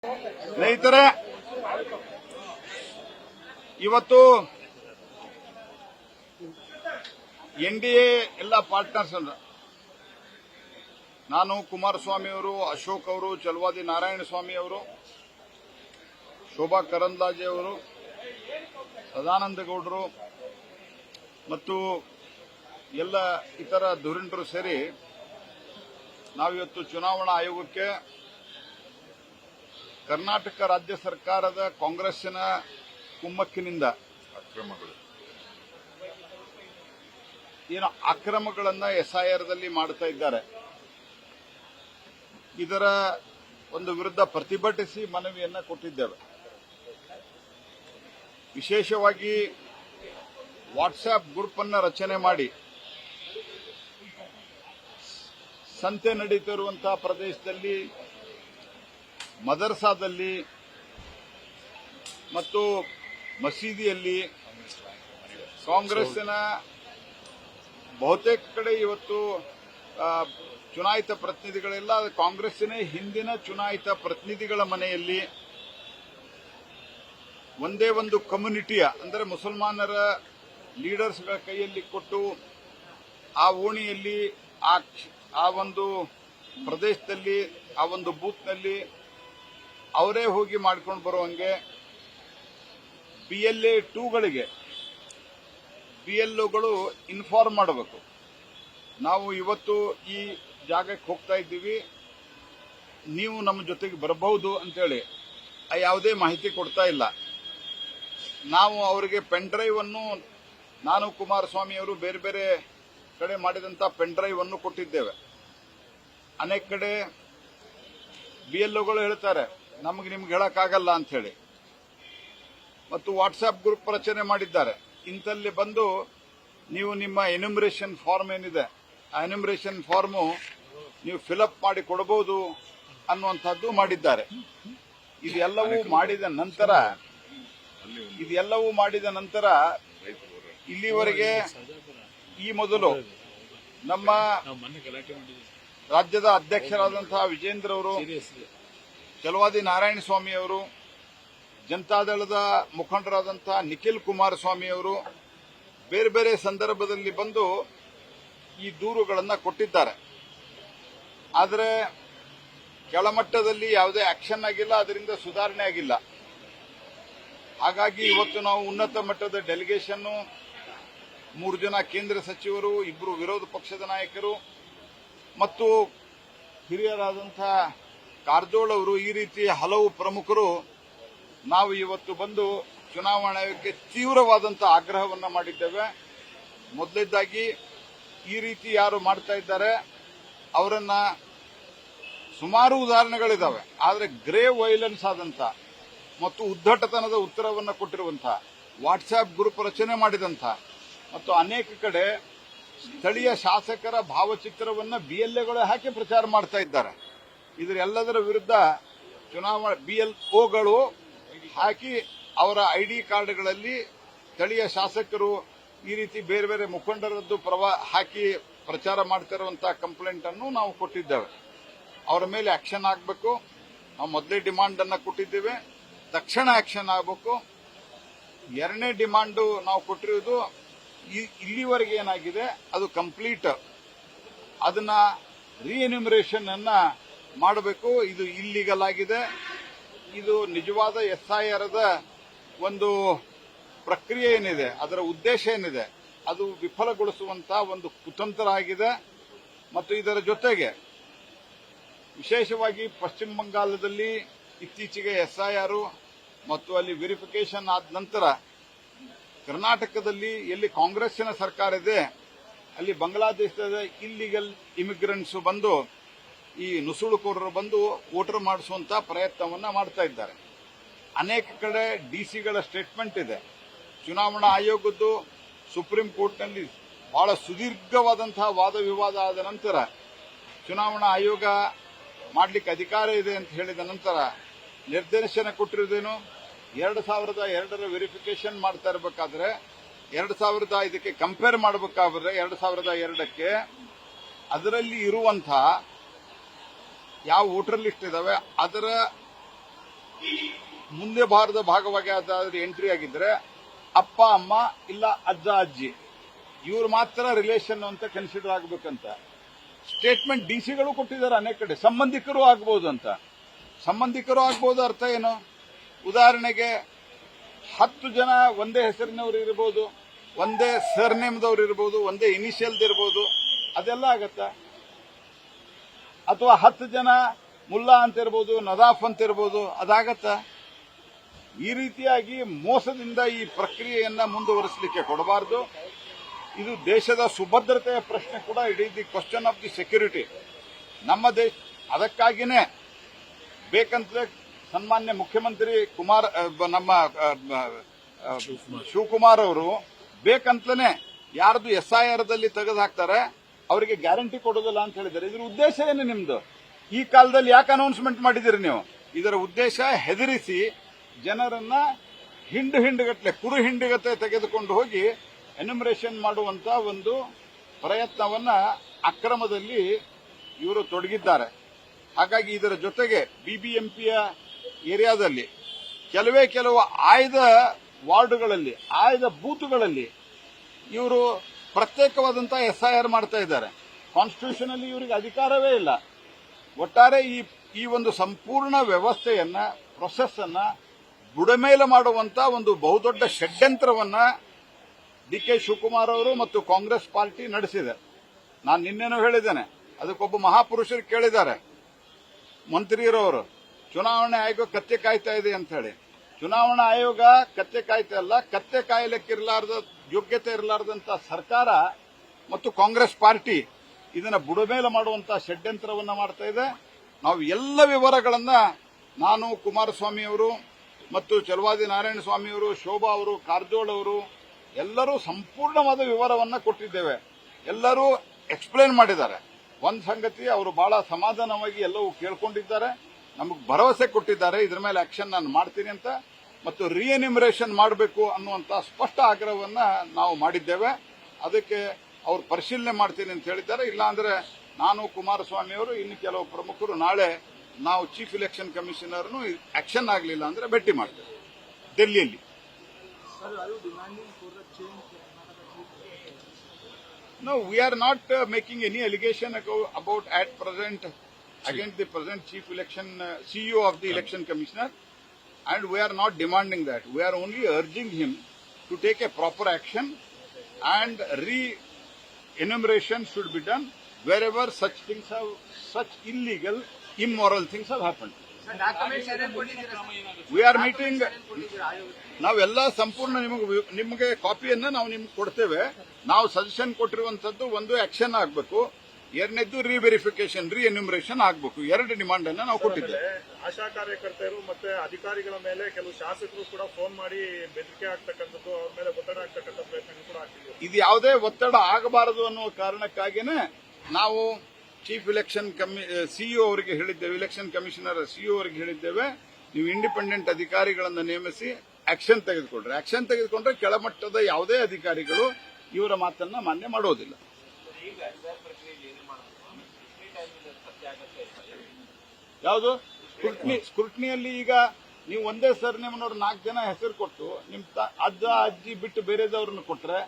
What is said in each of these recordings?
ಸ್ನೇಹಿತರೆ, ಇವತ್ತು ಎನ್ಡಿಎ ಎಲ್ಲ ಪಾರ್ಟ್ನರ್ಸ್ ಅಂದ ನಾನು, ಕುಮಾರಸ್ವಾಮಿ ಅವರು, ಅಶೋಕ್ ಅವರು, ಚಲವಾದಿ ನಾರಾಯಣಸ್ವಾಮಿ ಅವರು, ಶೋಭಾ ಕರಂದ್ಲಾಜೆ ಅವರು, ಸದಾನಂದ ಗೌಡರು ಮತ್ತು ಎಲ್ಲ ಇತರ ಧುರೀಣರು ಸೇರಿ ನಾವಿವತ್ತು ಚುನಾವಣಾ ಆಯೋಗಕ್ಕೆ ಕರ್ನಾಟಕ ರಾಜ್ಯ ಸರ್ಕಾರದ ಕಾಂಗ್ರೆಸ್ಸಿನ ಕುಮ್ಮಕ್ಕಿನಿಂದ ಅಕ್ರಮಗಳನ್ನು ಎಸ್ಐಆರ್ದಲ್ಲಿ ಮಾಡ್ತಾ ಇದ್ದಾರೆ. ಇದರ ಒಂದು ವಿರುದ್ಧ ಪ್ರತಿಭಟಿಸಿ ಮನವಿಯನ್ನ ಕೊಟ್ಟಿದ್ದೇವೆ. ವಿಶೇಷವಾಗಿ ವಾಟ್ಸ್ಆಪ್ ಗ್ರೂಪ್ ಅನ್ನು ರಚನೆ ಮಾಡಿ ಸಂತೆ ನಡೀತಿರುವಂತಹ ಪ್ರದೇಶದಲ್ಲಿ, ಮದರ್ಸಾದಲ್ಲಿ ಮತ್ತು ಮಸೀದಿಯಲ್ಲಿ ಕಾಂಗ್ರೆಸ್ಸಿನ ಬಹುತೇಕ ಕಡೆ ಇವತ್ತು ಚುನಾಯಿತ ಪ್ರತಿನಿಧಿಗಳೆಲ್ಲ ಕಾಂಗ್ರೆಸ್ಸಿನ ಹಿಂದಿನ ಚುನಾಯಿತ ಪ್ರತಿನಿಧಿಗಳ ಮನೆಯಲ್ಲಿ ಒಂದೇ ಒಂದು ಕಮ್ಯುನಿಟಿಯ ಅಂದರೆ ಮುಸಲ್ಮಾನರ ಲೀಡರ್ಸ್ಗಳ ಕೈಯಲ್ಲಿ ಕೊಟ್ಟು ಆ ಓಣಿಯಲ್ಲಿ ಆ ಒಂದು ಪ್ರದೇಶದಲ್ಲಿ ಆ ಒಂದು ಬೂತ್ನಲ್ಲಿ ಅವರೇ ಹೋಗಿ ಮಾಡ್ಕೊಂಡು ಬರುವಂಗೆ PLA 2ಗಳಿಗೆ BLOಗಳು ಇನ್ಫಾರ್ಮ್ ಮಾಡಬೇಕು. ನಾವು ಇವತ್ತು ಈ ಜಾಗಕ್ಕೆ ಹೋಗ್ತಾ ಇದ್ದೀವಿ, ನೀವು ನಮ್ಮ ಜೊತೆಗೆ ಬರಬಹುದು ಅಂತೇಳಿ ಯಾವುದೇ ಮಾಹಿತಿ ಕೊಡ್ತಾ ಇಲ್ಲ. ನಾವು ಅವರಿಗೆ ಪೆನ್ ಡ್ರೈವ್ ಅನ್ನು, ನಾನು ಕುಮಾರಸ್ವಾಮಿ ಅವರು ಬೇರೆ ಬೇರೆ ಕಡೆ ಮಾಡಿದಂತ ಪೆನ್ ಡ್ರೈವ್ ಅನ್ನು ಕೊಟ್ಟಿದ್ದೇವೆ. ಅನೇಕ ಕಡೆ BLOಗಳು ಹೇಳ್ತಾರೆ ನಮಗೆ ನಿಮ್ಗೆ ಹೇಳಕ್ಕಾಗಲ್ಲ ಅಂತ ಹೇಳಿ, ಮತ್ತು ವಾಟ್ಸ್ಆಪ್ ಗ್ರೂಪ್ ರಚನೆ ಮಾಡಿದ್ದಾರೆ. ಇಂಥಲ್ಲಿ ಬಂದು ನೀವು ನಿಮ್ಮ ಎನ್ಯುಮರೇಷನ್ ಫಾರ್ಮ್ ಏನಿದೆ ಆ ಎನ್ಯುಮರೇಷನ್ ಫಾರ್ಮು ನೀವು ಫಿಲಪ್ ಮಾಡಿ ಕೊಡಬಹುದು ಅನ್ನುವಂಥದ್ದು ಮಾಡಿದ್ದಾರೆ. ಇದೆಲ್ಲವೂ ಮಾಡಿದ ನಂತರ ಇಲ್ಲಿವರೆಗೆ ಈ ಮೊದಲು ನಮ್ಮ ರಾಜ್ಯದ ಅಧ್ಯಕ್ಷರಾದಂತಹ ವಿಜೇಂದ್ರ ಅವರು, ಚಲವಾದಿ ನಾರಾಯಣಸ್ವಾಮಿ ಅವರು, ಜನತಾದಳದ ಮುಖಂಡರಾದಂತಹ ನಿಖಿಲ್ ಕುಮಾರಸ್ವಾಮಿ ಅವರು ಬೇರೆ ಬೇರೆ ಸಂದರ್ಭದಲ್ಲಿ ಬಂದು ಈ ದೂರುಗಳನ್ನು ಕೊಟ್ಟಿದ್ದಾರೆ. ಆದರೆ ಕೆಳಮಟ್ಟದಲ್ಲಿ ಯಾವುದೇ ಆಕ್ಷನ್ ಆಗಿಲ್ಲ, ಅದರಿಂದ ಸುಧಾರಣೆ ಆಗಿಲ್ಲ. ಹಾಗಾಗಿ ಇವತ್ತು ನಾವು ಉನ್ನತ ಮಟ್ಟದ ಡೆಲಿಗೇಷನ್, 3 ಜನ ಕೇಂದ್ರ ಸಚಿವರು, 2 ವಿರೋಧ ಪಕ್ಷದ ನಾಯಕರು ಮತ್ತು ಹಿರಿಯರಾದಂತಹ ಕಾರಜೋಳ ಅವರು, ಈ ರೀತಿ ಹಲವು ಪ್ರಮುಖರು ನಾವು ಇವತ್ತು ಬಂದು ಚುನಾವಣಾ ಆಯೋಗಕ್ಕೆ ತೀವ್ರವಾದಂತಹ ಆಗ್ರಹವನ್ನು ಮಾಡಿದ್ದೇವೆ. ಮೊದಲನೇದಾಗಿ ಈ ರೀತಿ ಯಾರು ಮಾಡ್ತಾ ಇದ್ದಾರೆ ಅವರನ್ನ, ಸುಮಾರು ಉದಾಹರಣೆಗಳಿದ್ದಾವೆ, ಆದರೆ ಗ್ರೇವ್ ವೈಲೆನ್ಸ್ ಆದಂತ ಮತ್ತು ಉದ್ದಟತನದ ಉತ್ತರವನ್ನು ಕೊಟ್ಟಿರುವಂತಹ, ವಾಟ್ಸ್ಆಪ್ ಗ್ರೂಪ್ ರಚನೆ ಮಾಡಿದಂತ ಮತ್ತು ಅನೇಕ ಕಡೆ ಸ್ಥಳೀಯ ಶಾಸಕರ ಭಾವಚಿತ್ರವನ್ನು BLAಗಳು ಹಾಕಿ ಪ್ರಚಾರ ಮಾಡ್ತಾ ಇದ್ದಾರೆ. ಇದರೆಲ್ಲದರ ವಿರುದ್ಧ BLOಗಳು ಹಾಕಿ ಅವರ ID ಕಾರ್ಡ್ಗಳಲ್ಲಿ ಸ್ಥಳೀಯ ಶಾಸಕರು ಈ ರೀತಿ ಬೇರೆ ಬೇರೆ ಮುಖಂಡರದ್ದು ಹಾಕಿ ಪ್ರಚಾರ ಮಾಡ್ತಿರುವಂತಹ ಕಂಪ್ಲೇಂಟ್ ಅನ್ನು ನಾವು ಕೊಟ್ಟಿದ್ದೇವೆ. ಅವರ ಮೇಲೆ ಆಕ್ಷನ್ ಆಗಬೇಕು. ನಾವು ಮೊದಲೇ ಡಿಮಾಂಡ್ ಅನ್ನು ಕೊಟ್ಟಿದ್ದೇವೆ, ತಕ್ಷಣ ಆಕ್ಷನ್ ಆಗಬೇಕು. ಎರಡನೇ ಡಿಮಾಂಡ್ ನಾವು ಕೊಟ್ಟಿರುವುದು, ಇಲ್ಲಿವರೆಗೆ ಏನಾಗಿದೆ ಅದು ಕಂಪ್ಲೀಟ್, ಅದನ್ನ ರೀಎನ್ಯುಮರೇಷನ್ ಅನ್ನ ಮಾಡಬೇಕು. ಇದು ಇಲ್ಲಿಗಲ್ ಆಗಿದೆ. ಇದು ನಿಜವಾದ SIR ಒಂದು ಪ್ರಕ್ರಿಯೆ ಏನಿದೆ, ಅದರ ಉದ್ದೇಶ ಏನಿದೆ, ಅದು ವಿಫಲಗೊಳಿಸುವಂತಹ ಒಂದು ಕುತಂತ್ರ ಆಗಿದೆ. ಮತ್ತು ಇದರ ಜೊತೆಗೆ ವಿಶೇಷವಾಗಿ ಪಶ್ಚಿಮ ಬಂಗಾಳದಲ್ಲಿ ಇತ್ತೀಚೆಗೆ SIR ಮತ್ತು ಅಲ್ಲಿ ವೆರಿಫಿಕೇಶನ್ ಆದ ನಂತರ ಕರ್ನಾಟಕದಲ್ಲಿ ಎಲ್ಲಿ ಕಾಂಗ್ರೆಸ್ಸಿನ ಸರ್ಕಾರ ಇದೆ ಅಲ್ಲಿ ಬಾಂಗ್ಲಾದೇಶದ ಇಲ್ಲಿಗಲ್ ಇಮಿಗ್ರೆಂಟ್ಸ್ ಬಂದು, ಈ ನುಸುಳುಕೋರರು ಬಂದು ವೋಟರ್ ಮಾಡಿಸುವಂತಹ ಪ್ರಯತ್ನವನ್ನ ಮಾಡ್ತಾ ಇದ್ದಾರೆ. ಅನೇಕ ಕಡೆ DCಗಳ ಸ್ಟೇಟ್ಮೆಂಟ್ ಇದೆ. ಚುನಾವಣಾ ಆಯೋಗದ್ದು ಸುಪ್ರೀಂ ಕೋರ್ಟ್ನಲ್ಲಿ ಬಹಳ ಸುದೀರ್ಘವಾದಂತಹ ವಾದ ವಿವಾದ ಆದ ನಂತರ ಚುನಾವಣಾ ಆಯೋಗ ಮಾಡಲಿಕ್ಕೆ ಅಧಿಕಾರ ಇದೆ ಅಂತ ಹೇಳಿದ ನಂತರ ನಿರ್ದೇಶನ ಕೊಟ್ಟಿರುವುದೇನು, 2002ರ ವೆರಿಫಿಕೇಶನ್ ಮಾಡ್ತಾ ಇರಬೇಕಾದ್ರೆ 2005ಕ್ಕೆ ಕಂಪೇರ್ ಮಾಡಬೇಕಾದ್ರೆ 2002ಕ್ಕೆ ಅದರಲ್ಲಿ ಇರುವಂತಹ ಯಾವ ವೋಟರ್ ಲಿಸ್ಟ್ ಇದಾವೆ ಅದರ ಮುಂದೆ ಬಾರದ ಭಾಗವಾಗಿ ಅದಾದ್ರೆ ಎಂಟ್ರಿ ಆಗಿದ್ರೆ ಅಪ್ಪ ಅಮ್ಮ ಇಲ್ಲ ಅಜ್ಜ ಅಜ್ಜಿ ಇವ್ರು ಮಾತ್ರ ರಿಲೇಷನ್ ಅಂತ ಕನ್ಸಿಡರ್ ಆಗಬೇಕಂತ ಸ್ಟೇಟ್ಮೆಂಟ್ ಡಿಸಿಗಳು ಕೊಟ್ಟಿದ್ದಾರೆ ಅನೇಕ ಕಡೆ. ಸಂಬಂಧಿಕರು ಆಗ್ಬೋದು ಅಂತ. ಸಂಬಂಧಿಕರು ಆಗ್ಬೋದು ಅರ್ಥ ಏನು? ಉದಾಹರಣೆಗೆ 10 ಜನ ಒಂದೇ ಹೆಸರಿನವರು ಇರಬಹುದು, ಒಂದೇ ಸರ್ನೇಮ್ದವ್ರು ಇರಬಹುದು, ಒಂದೇ ಇನಿಷಿಯಲ್ದ ಇರಬಹುದು, ಅದೆಲ್ಲ ಆಗತ್ತಾ? ಅಥವಾ 10 ಜನ ಮುಲ್ಲಾ ಅಂತ ಇರಬಹುದು, ನದಾಫ್ ಅಂತ ಇರಬಹುದು, ಅದಾಗತ್ತಾ? ಈ ರೀತಿಯಾಗಿ ಮೋಸದಿಂದ ಈ ಪ್ರಕ್ರಿಯೆಯನ್ನ ಮುಂದುವರಿಸಲಿಕ್ಕೆ ಕೊಡಬಾರದು. ಇದು ದೇಶದ ಸುಭದ್ರತೆಯ ಪ್ರಶ್ನೆ ಕೂಡ. It is the question of the security. ನಮ್ಮ ದೇಶ ಅದಕ್ಕಾಗಿನೇ ಬೇಕಂತಲೇ ಸನ್ಮಾನ್ಯ ಮುಖ್ಯಮಂತ್ರಿ ನಮ್ಮ ಶಿವಕುಮಾರ್ ಅವರು ಬೇಕಂತಲೇ ಯಾರ್ದು SIR ದಲ್ಲಿ ತೆಗೆದು ಹಾಕ್ತಾರೆ ಅವರಿಗೆ ಗ್ಯಾರಂಟಿ ಕೊಡೋದಿಲ್ಲ ಅಂತ ಹೇಳಿದ್ದಾರೆ. ಇದ್ರ ಉದ್ದೇಶ ಏನು ನಿಮ್ದು? ಈ ಕಾಲದಲ್ಲಿ ಯಾಕೆ ಅನೌನ್ಸ್ಮೆಂಟ್ ಮಾಡಿದಿರಿ ನೀವು? ಇದರ ಉದ್ದೇಶ ಹೆದರಿಸಿ ಜನರನ್ನ ಹಿಂಡುಗಟ್ಟಲೆ ಕುರು ಹಿಂಡುಗತೆ ತೆಗೆದುಕೊಂಡು ಹೋಗಿ ಎನ್ಯುಮರೇಷನ್ ಮಾಡುವಂತ ಒಂದು ಪ್ರಯತ್ನವನ್ನ ಅಕ್ರಮದಲ್ಲಿ ಇವರು ತೊಡಗಿದ್ದಾರೆ. ಹಾಗಾಗಿ ಇದರ ಜೊತೆಗೆ ಬಿಬಿಎಂಪಿಯ ಏರಿಯಾದಲ್ಲಿ ಕೆಲವು ಆಯ್ದ ವಾರ್ಡ್ಗಳಲ್ಲಿ, ಆಯ್ದ ಬೂತ್ಗಳಲ್ಲಿ ಇವರು ಪ್ರತ್ಯೇಕವಾದಂತಹ SIR ಮಾಡ್ತಾ ಇದ್ದಾರೆ. ಕಾನ್ಸ್ಟಿಟ್ಯೂಷನ್ ಅಲ್ಲಿ ಇವರಿಗೆ ಅಧಿಕಾರವೇ ಇಲ್ಲ. ಒಟ್ಟಾರೆ ಈ ಒಂದು ಸಂಪೂರ್ಣ ವ್ಯವಸ್ಥೆಯನ್ನ, ಪ್ರೊಸೆಸ್ ಅನ್ನ ಬುಡಮೇಲೆ ಮಾಡುವಂತ ಒಂದು ಬಹುದೊಡ್ಡ ಷಡ್ಯಂತ್ರವನ್ನ DK ಶಿವಕುಮಾರ್ ಅವರು ಮತ್ತು ಕಾಂಗ್ರೆಸ್ ಪಾರ್ಟಿ ನಡೆಸಿದೆ. ನಾನು ನಿನ್ನೆನೂ ಹೇಳಿದ್ದೇನೆ, ಅದಕ್ಕೊಬ್ಬ ಮಹಾಪುರುಷರು ಕೇಳಿದ್ದಾರೆ ಮಂತ್ರಿಯರವರು, ಚುನಾವಣೆ ಆಯೋಗ ಕತ್ತೆ ಕಾಯ್ತಾ ಇದೆ ಅಂತ ಹೇಳಿ. ಚುನಾವಣಾ ಆಯೋಗ ಕತ್ತೆ ಕಾಯ್ತಾ ಇಲ್ಲ, ಕತ್ತೆ ಕಾಯಲಿಕ್ಕಿರಲಾರ್ದ ಯೋಗ್ಯತೆ ಇರಲಾರ್ದಂತ ಸರ್ಕಾರ ಮತ್ತು ಕಾಂಗ್ರೆಸ್ ಪಾರ್ಟಿ ಇದನ್ನ ಬುಡಮೇಲೆ ಮಾಡುವಂತಹ ಷಡ್ಯಂತ್ರವನ್ನ ಮಾಡ್ತಾ ಇದೆ. ನಾವು ಎಲ್ಲ ವಿವರಗಳನ್ನ ನಾನು, ಕುಮಾರಸ್ವಾಮಿ ಅವರು ಮತ್ತು ಚಲವಾದಿ ನಾರಾಯಣ ಸ್ವಾಮಿ ಅವರು, ಶೋಭಾ ಅವರು, ಕಾರಜೋಳ ಅವರು ಎಲ್ಲರೂ ಸಂಪೂರ್ಣವಾದ ವಿವರವನ್ನ ಕೊಟ್ಟಿದ್ದೇವೆ. ಎಲ್ಲರೂ ಎಕ್ಸ್ಪ್ಲೇನ್ ಮಾಡಿದ್ದಾರೆ. ಒಂದು ಸಂಗತಿ, ಅವರು ಬಹಳ ಸಮಾಧಾನವಾಗಿ ಎಲ್ಲವೂ ಕೇಳ್ಕೊಂಡಿದ್ದಾರೆ, ನಮಗೆ ಭರವಸೆ ಕೊಟ್ಟಿದ್ದಾರೆ, ಇದರ ಮೇಲೆ ಆಕ್ಷನ್ ನಾನು ಮಾಡ್ತೀನಿ ಅಂತ, ಮತ್ತು ರಿಎನ್ಯುಮರೇಷನ್ ಮಾಡಬೇಕು ಅನ್ನುವಂತ ಸ್ಪಷ್ಟ ಆಗ್ರಹವನ್ನ ನಾವು ಮಾಡಿದ್ದೇವೆ. ಅದಕ್ಕೆ ಅವರು ಪರಿಶೀಲನೆ ಮಾಡ್ತೀನಿ ಅಂತ ಹೇಳಿದ್ದಾರೆ. ಇಲ್ಲಾಂದ್ರೆ ನಾನು, ಕುಮಾರಸ್ವಾಮಿ ಅವರು, ಇನ್ನು ಕೆಲವು ಪ್ರಮುಖರು ನಾಳೆ ನಾವು ಚೀಫ್ ಇಲೆಕ್ಷನ್ ಕಮಿಷನರ್ನು ಆಕ್ಷನ್ ಆಗಲಿಲ್ಲ ಅಂದ್ರೆ ಭೇಟಿ ಮಾಡ್ತೇವೆ ಡೆಲ್ಲಿಯಲ್ಲಿ. No, we are not making any allegation about at present against the present chief election CEO of the election commissioner, and we are not demanding that. We are only urging him to take a proper action, and re-enumeration should be done wherever such illegal, immoral things have happened. We are meeting. ನಾವೆಲ್ಲ ಸಂಪೂರ್ಣ ನಿಮಗೆ ಕಾಪಿಯನ್ನ ನಾವು ನಿಮ್ಗೆ ಕೊಡ್ತೇವೆ. ನಾವು suggestion ಕೊಟ್ಟಿರುವಂತದ್ದು ಒಂದು action ಆಗಬೇಕು, ಎರಡನೇದ್ದು ರಿವೆರಿಫಿಕೇಶನ್, ರಿಎನ್ಯುಮರೇಷನ್ ಆಗಬೇಕು. 2 ಡಿಮಾಂಡ್ ಅನ್ನ ನಾವು ಕೊಟ್ಟಿದ್ದೇವೆ. ಆಶಾ ಕಾರ್ಯಕರ್ತರು ಮತ್ತೆ ಅಧಿಕಾರಿಗಳ ಮೇಲೆ ಕೆಲವು ಶಾಸಕರು ಕೂಡ ಫೋನ್ ಮಾಡಿ ಬೆದರಿಕೆ ಆಗ್ತಕ್ಕಂಥದ್ದು, ಅವ್ರ ಮೇಲೆ ಒತ್ತಡ ಆಗ್ತಕ್ಕಂಥ ಪ್ರಯತ್ನ ಕೂಡ ಆಗ್ತಿದೆ. ಇದು ಯಾವುದೇ ಒತ್ತಡ ಆಗಬಾರದು ಅನ್ನುವ ಕಾರಣಕ್ಕಾಗಿನೇ ನಾವು ಚೀಫ್ ಇಲೆಕ್ಷನ್ ಸಿಇಒ ಅವರಿಗೆ ಹೇಳಿದ್ದೇವೆ, ಇಲೆಕ್ಷನ್ ಕಮಿಷನರ್ ಸಿಇಒ ಅವರಿಗೆ ಹೇಳಿದ್ದೇವೆ, ನೀವು ಇಂಡಿಪೆಂಡೆಂಟ್ ಅಧಿಕಾರಿಗಳನ್ನು ನೇಮಿಸಿ ಆಕ್ಷನ್ ತೆಗೆದುಕೊಂಡ್ರೆ, ಆಕ್ಷನ್ ತೆಗೆದುಕೊಂಡ್ರೆ ಕೆಳಮಟ್ಟದ ಯಾವುದೇ ಅಧಿಕಾರಿಗಳು ಇವರ ಮಾತನ್ನ ಮಾನ್ಯ ಮಾಡೋದಿಲ್ಲ. ಯಾವುದು ಸ್ಕ್ರೂಟ್ನಿಯಲ್ಲಿ ಈಗ ನೀವು ಒಂದೇ ಸರ್ನೇಮ್ನವ್ರು 4 ಜನ ಹೆಸರು ಕೊಟ್ಟು ನಿಮ್ ಅಜ್ಜ ಅಜ್ಜಿ ಬಿಟ್ಟು ಬೇರೆದವ್ರನ್ನ ಕೊಟ್ರೆ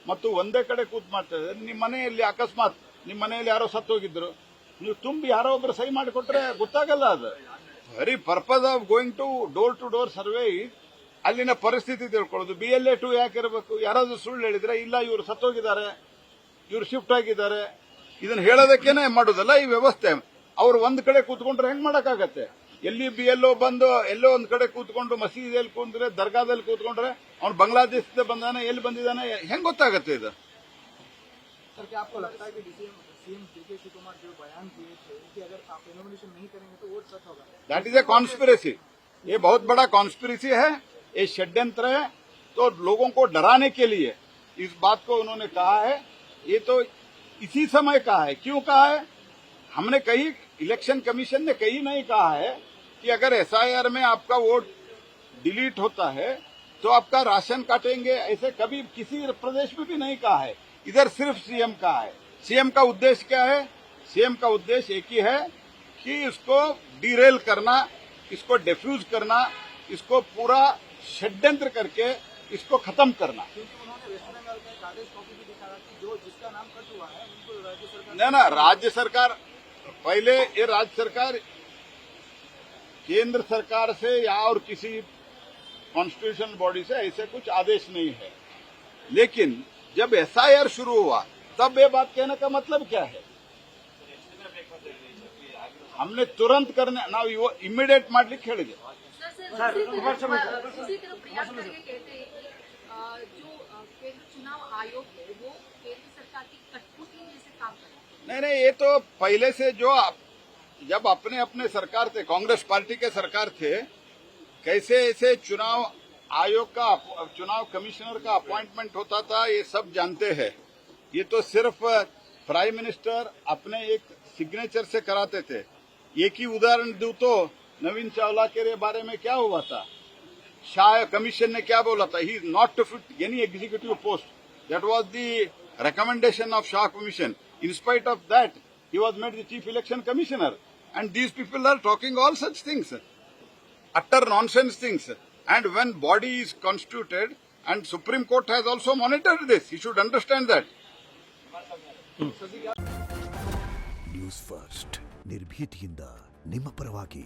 ಮತ್ತು ಒಂದೇ ಕಡೆ ಕೂತ್ ಮಾಡ್ತಾ ಇದ್ದಾರೆ. ನಿಮ್ಮ ಮನೆಯಲ್ಲಿ ಅಕಸ್ಮಾತ್ ನಿಮ್ಮ ಮನೆಯಲ್ಲಿ ಯಾರೋ ಸತ್ತು ಹೋಗಿದ್ರು, ನೀವು ತುಂಬಿ ಯಾರೋ ಒಬ್ರು ಸಹಿ ಮಾಡಿಕೊಟ್ರೆ ಗೊತ್ತಾಗಲ್ಲ. ಅದು very purpose of going to door survey ಅಲ್ಲಿನ ಪರಿಸ್ಥಿತಿ ತಿಳ್ಕೊಳ್ಳೋದು. BLA 2 ಯಾಕೆ ಇರಬೇಕು? ಯಾರಾದ್ರೂ ಸುಳ್ಳು ಹೇಳಿದ್ರೆ ಇಲ್ಲ ಇವರು ಸತ್ತೋಗಿದ್ದಾರೆ, ಇವರು ಶಿಫ್ಟ್ ಆಗಿದ್ದಾರೆ, ಇದನ್ನ ಹೇಳೋದಕ್ಕೇನೆ ಮಾಡೋದಲ್ಲ ಈ ವ್ಯವಸ್ಥೆ. ಅವ್ರು ಒಂದ್ ಕಡೆ ಕೂತ್ಕೊಂಡ್ರೆ ಹೆಂಗ್ ಮಾಡಕ್ಕಾಗತ್ತೆ? ಎಲ್ಲಿ BLO ಬಂದು ಎಲ್ಲೋ ಒಂದ್ ಕಡೆ ಕೂತ್ಕೊಂಡು ಮಸೀದಿಯಲ್ಲಿ ಕೂತ್ರೆ, ದರ್ಗಾದಲ್ಲಿ ಕೂತ್ಕೊಂಡ್ರೆ ಅವ್ನು ಬಾಂಗ್ಲಾದೇಶದಿಂದ ಬಂದಾನೆ, ಎಲ್ಲಿ ಬಂದಿದ್ದಾನೆ ಹೆಂಗ್ ಗೊತ್ತಾಗತ್ತೆ ಇದು? That is a conspiracy. ये बहुत बड़ा कॉन्स्पिरेसी है, ये षड्यंत्र है. तो लोगों को डराने के लिए इस बात को उन्होंने कहा है. ये तो इसी समय कहा है. क्यों कहा है? हमने कहीं, इलेक्शन कमीशन ने कहीं नहीं कहा है कि अगर SIR में आपका वोट डिलीट होता है तो आपका राशन काटेंगे, ऐसे कभी किसी प्रदेश में भी नहीं कहा है. इधर सिर्फ सीएम कहा है. सीएम का उद्देश्य क्या है? सीएम का उद्देश्य एक ही है कि इसको डीरेल करना, इसको डिफ्यूज करना, इसको पूरा षड्यंत्र करके इसको खत्म करना। क्योंकि उन्होंने वेस्ट बंगाल का एक आदेश कॉपी भी दिखाया कि जो जिसका नाम कट हुआ है उनको राज्य सरकार ना राज्य सरकार, पहले ये राज्य सरकार केंद्र सरकार से या और किसी कॉन्स्टिट्यूशनल बॉडी से ऐसे कुछ आदेश नहीं है, लेकिन जब एसआईआर शुरू हुआ तब ये बात कहने का मतलब क्या है? हमने तुरंत करने ನಾವು ಇಮಿಡಿಯೇಟ್ ಮಾಡ್ಲಿಕ್ಕೆ ಹೇಳಿದೆ। दूसरी तरफ प्रयास करके कहते हैं कि जो केंद्र चुनाव आयोग है वो केंद्र सरकार की कठपुतली जैसे काम कर रहा है। नहीं, ये तो पहले से जो जब अपने अपने सरकार थे, कांग्रेस पार्टी के सरकार थे, कैसे ऐसे चुनाव आयोग का, चुनाव कमिश्नर का अपॉइंटमेंट होता था, ये सब जानते हैं। ये तो सिर्फ प्राइम मिनिस्टर अपने एक सिग्नेचर से कराते थे। एक ही उदाहरण दूं तो नवीन चावला के बारे में क्या हुआ था, शाह कमीशन ने क्या बोला था, he is not to fit any executive post, that was the recommendation of Shah Commission. In spite of that, he was made the Chief Election Commissioner. And these people are talking all such things, utter nonsense things. And when body is constituted, and Supreme Court has also monitored this, you should understand that. News first ನಿರ್ಭೀತಿಯಿಂದ ನಿಮ್ಮ ಪರವಾಗಿ.